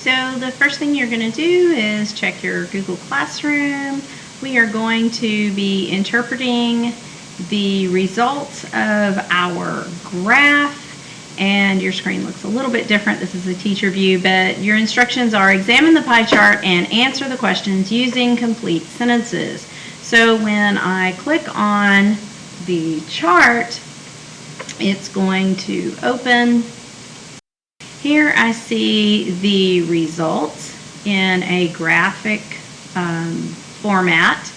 So the first thing you're going to do is check your Google Classroom. We are going to be interpreting the results of our graph, and your screen looks a little bit different. This is a teacher view, but your instructions are examine the pie chart and answer the questions using complete sentences. So when I click on the chart, it's going to open. Here I see the results in a graphic format,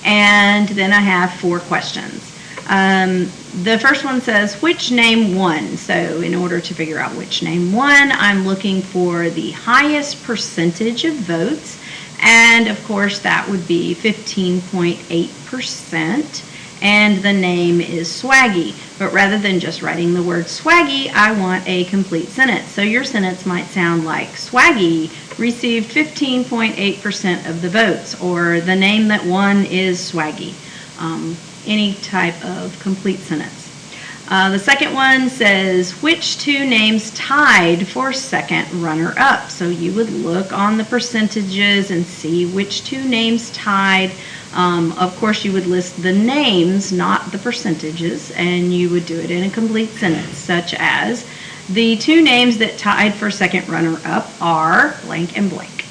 and then I have 4 questions. The first one says, which name won? So in order to figure out which name won, I'm looking for the highest percentage of votes, and of course that would be 15.8%. And the name is Swaggy. But rather than just writing the word Swaggy, I want a complete sentence. So your sentence might sound like, Swaggy received 15.8% of the votes, or the name that won is Swaggy. Any type of complete sentence. The second one says, which 2 names tied for second runner-up? So you would look on the percentages and see which 2 names tied. Of course, you would list the names, not the percentages, and you would do it in a complete sentence, such as, the 2 names that tied for second runner-up are blank and blank.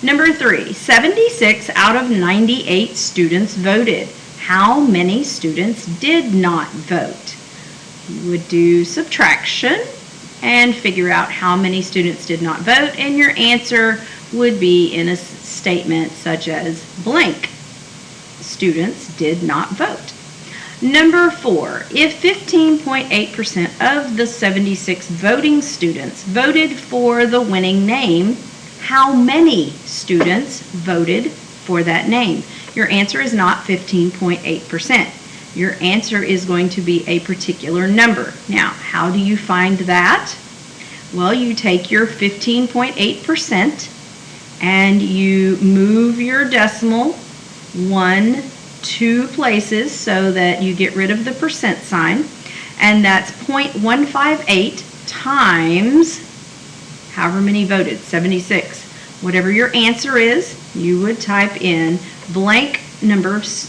Number 3, 76 out of 98 students voted. How many students did not vote? You would do subtraction and figure out how many students did not vote, and your answer would be in a statement such as blank students did not vote. Number 4, if 15.8% of the 76 voting students voted for the winning name, how many students voted for that name? Your answer is not 15.8%. Your answer is going to be a particular number. Now, how do you find that? Well, you take your 15.8% and you move your decimal 2 places so that you get rid of the percent sign, and that's 0.158 times however many voted, 76. Whatever your answer is, you would type in blank numbers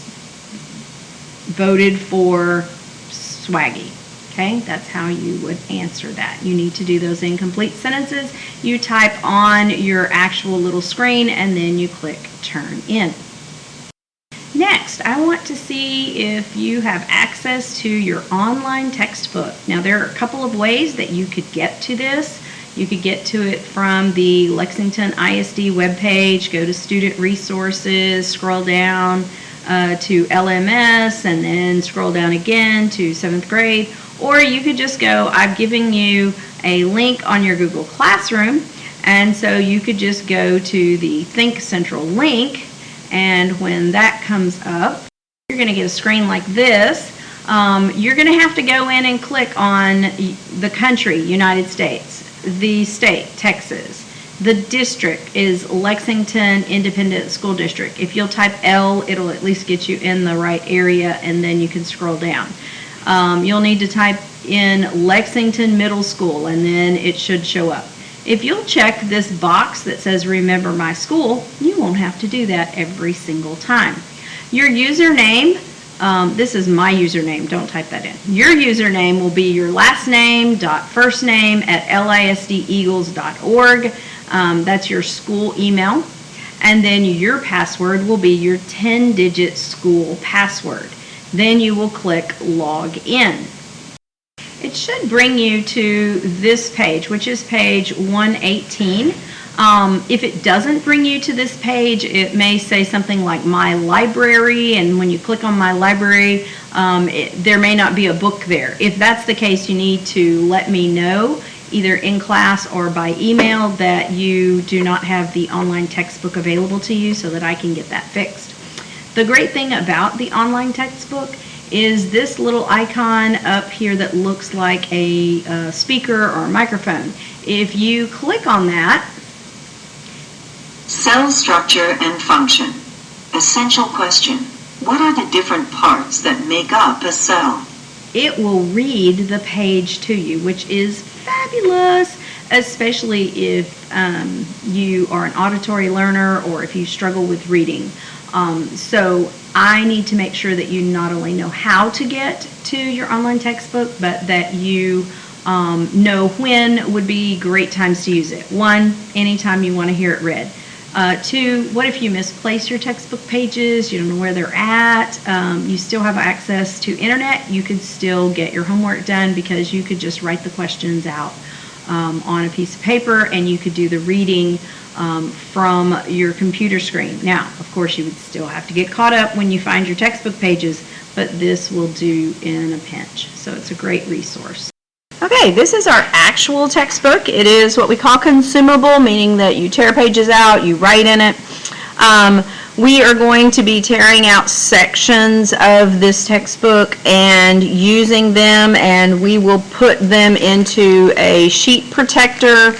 voted for Swaggy. Okay, that's how you would answer that. You need to do those incomplete sentences. You type on your actual little screen and then you click turn in. Next, I want to see if you have access to your online textbook. Now, there are a couple of ways that you could get to this. You could get to it from the Lexington ISD webpage, go to Student Resources, scroll down to LMS, and then scroll down again to 7th grade. Or you could just go, I've given you a link on your Google Classroom, and so you could just go to the Think Central link, and when that comes up, you're going to get a screen like this. You're going to have to go in and click on the country, United States, the state, Texas. The district is Lexington Independent School District. If you'll type L, it'll at least get you in the right area, and then you can scroll down. You'll need to type in Lexington Middle School, and then it should show up. If you'll check this box that says Remember My School, you won't have to do that every single time. Your username, this is my username, don't type that in. Your username will be your last name dot first name at lisdeagles.org. That's your school email. And then your password will be your 10-digit school password. Then you will click Log In. It should bring you to this page, which is page 118. If it doesn't bring you to this page, it may say something like My Library, and when you click on My Library, there may not be a book there. If that's the case, you need to let me know, either in class or by email, that you do not have the online textbook available to you so that I can get that fixed. The great thing about the online textbook is this little icon up here that looks like a speaker or a microphone. If you click on that, cell structure and function. Essential question. What are the different parts that make up a cell? It will read the page to you, which is fabulous. especially if you are an auditory learner or if you struggle with reading. So I need to make sure that you not only know how to get to your online textbook, but that you know when would be great times to use it. 1, anytime you want to hear it read. 2, what if you misplace your textbook pages, you don't know where they're at, you still have access to internet, you could still get your homework done because you could just write the questions out on a piece of paper and you could do the reading from your computer screen. Now, of course, you would still have to get caught up when you find your textbook pages, but this will do in a pinch. So it's a great resource. Okay, this is our actual textbook. It is what we call consumable, meaning that you tear pages out, you write in it. We are going to be tearing out sections of this textbook and using them, and we will put them into a sheet protector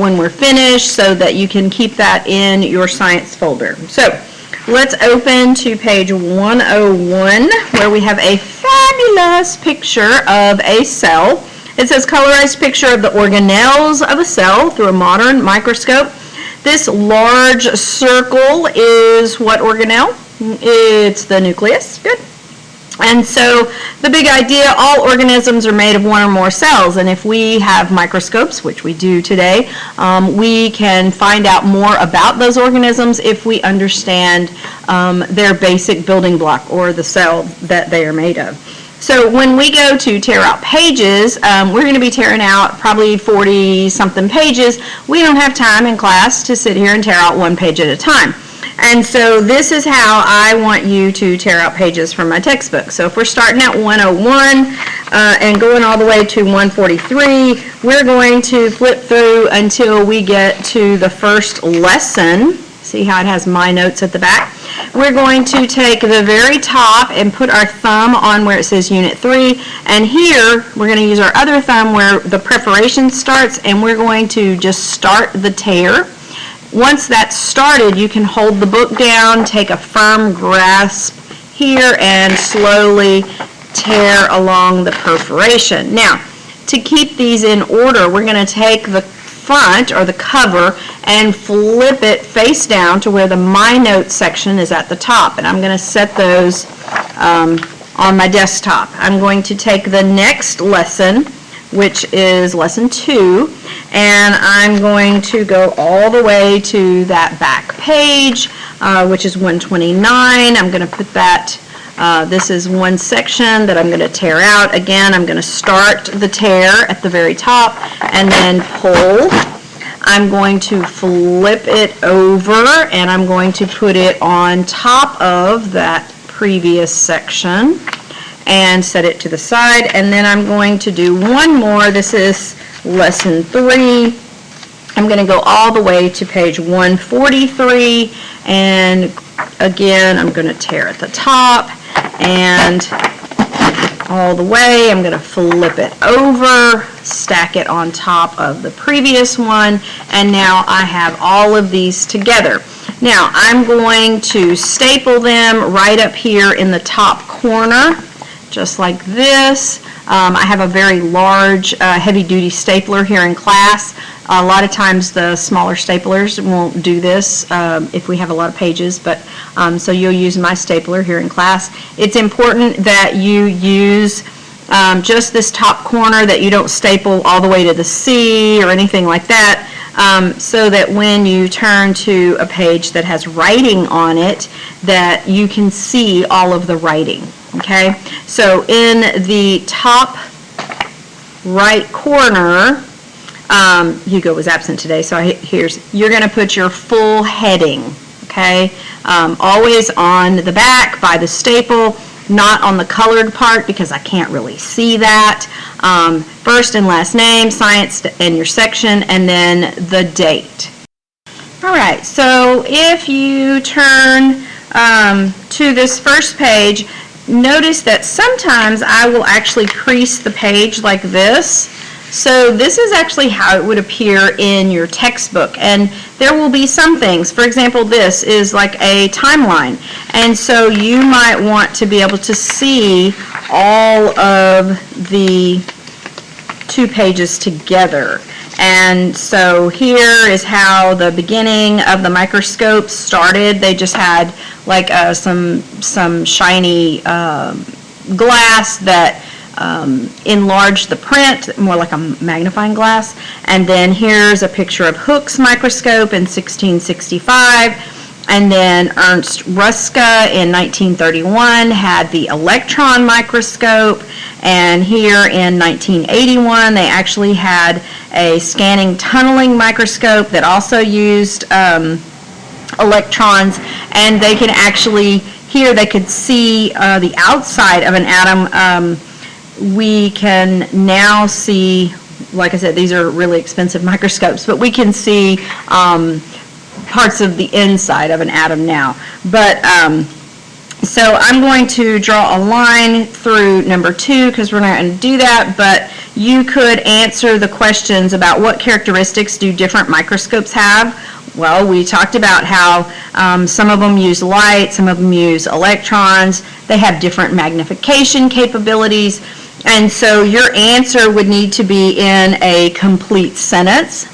when we're finished so that you can keep that in your science folder. So let's open to page 101 where we have a fabulous picture of a cell. It says colorized picture of the organelles of a cell through a modern microscope. This large circle is what organelle? It's the nucleus. Good. And so the big idea, all organisms are made of one or more cells, and if we have microscopes, which we do today, we can find out more about those organisms if we understand their basic building block or the cell that they are made of. So when we go to tear out pages, we're going to be tearing out probably 40-something pages. We don't have time in class to sit here and tear out one page at a time. And so this is how I want you to tear out pages from my textbook. So if we're starting at 101 and going all the way to 143, we're going to flip through until we get to the first lesson. See how it has my notes at the back? We're going to take the very top and put our thumb on where it says Unit 3. And here, we're going to use our other thumb where the preparation starts, and we're going to just start the tear. Once that's started, you can hold the book down, take a firm grasp here, and slowly tear along the perforation. Now, to keep these in order, we're going to take the front or the cover and flip it face down to where the My Notes section is at the top. And I'm going to set those on my desktop. I'm going to take the next lesson, which is lesson 2, and I'm going to go all the way to that back page, which is 129. I'm going to put that, this is one section that I'm going to tear out. Again, I'm going to start the tear at the very top and then pull. I'm going to flip it over and I'm going to put it on top of that previous section and set it to the side, and then I'm going to do one more. This is lesson 3. I'm going to go all the way to page 143, and again I'm going to tear at the top and all the way. I'm going to flip it over, stack it on top of the previous one, and now I have all of these together. Now I'm going to staple them right up here in the top corner, just like this. I have a very large heavy-duty stapler here in class. A lot of times the smaller staplers won't do this if we have a lot of pages, but so you'll use my stapler here in class. It's important that you use just this top corner, that you don't staple all the way to the C or anything like that, so that when you turn to a page that has writing on it, that you can see all of the writing. Okay, so in the top right corner, Hugo was absent today, so you're going to put your full heading, okay, always on the back by the staple, not on the colored part because I can't really see that. First and last name, science, and your section, and then the date. All right, so if you turn to this first page, notice that sometimes I will actually crease the page like this. So this is actually how it would appear in your textbook, and there will be some things. For example, this is like a timeline, and so you might want to be able to see all of the 2 pages together. And so here is how the beginning of the microscope started. They just had like some shiny glass that enlarged the print, more like a magnifying glass. And then here's a picture of Hooke's microscope in 1665. And then Ernst Ruska in 1931 had the electron microscope. And here in 1981, they actually had a scanning tunneling microscope that also used electrons. And they can actually, here they could see the outside of an atom. We can now see, like I said, these are really expensive microscopes, but we can see parts of the inside of an atom now. But so I'm going to draw a line through number 2 because we're not going to do that, but you could answer the questions about what characteristics do different microscopes have. Well, we talked about how some of them use light, some of them use electrons. They have different magnification capabilities, and so your answer would need to be in a complete sentence.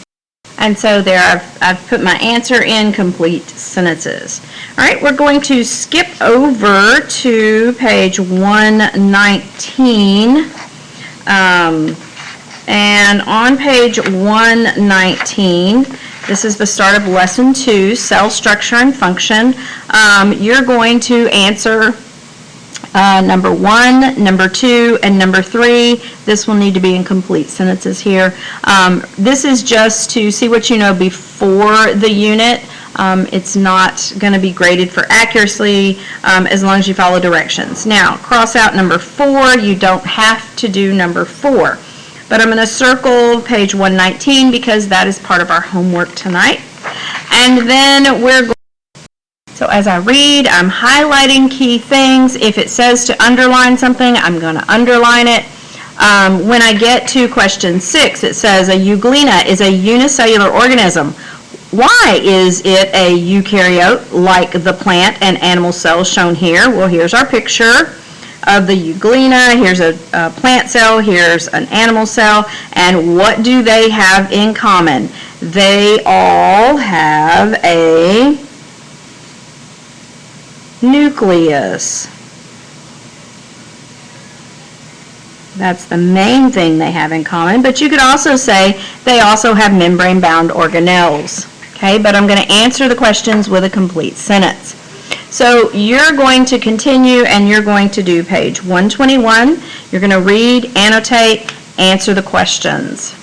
And so there I've put my answer in complete sentences. All right, we're going to skip over to page 119. And on page 119, this is the start of lesson 2, cell structure and function. You're going to answer number 1, number 2, and number 3. This will need to be in complete sentences here. This is just to see what you know before the unit. It's not going to be graded for accuracy as long as you follow directions. Now, cross out number 4. You don't have to do number 4. But I'm going to circle page 119 because that is part of our homework tonight. And then we're going. So as I read, I'm highlighting key things. If it says to underline something, I'm going to underline it. When I get to question 6, it says a euglena is a unicellular organism. Why is it a eukaryote like the plant and animal cells shown here? Well, here's our picture of the euglena. Here's a plant cell. Here's an animal cell. And what do they have in common? They all have a nucleus. That's the main thing they have in common, but you could also say they also have membrane-bound organelles. Okay, but I'm going to answer the questions with a complete sentence. So you're going to continue and you're going to do page 121. You're going to read, annotate, answer the questions.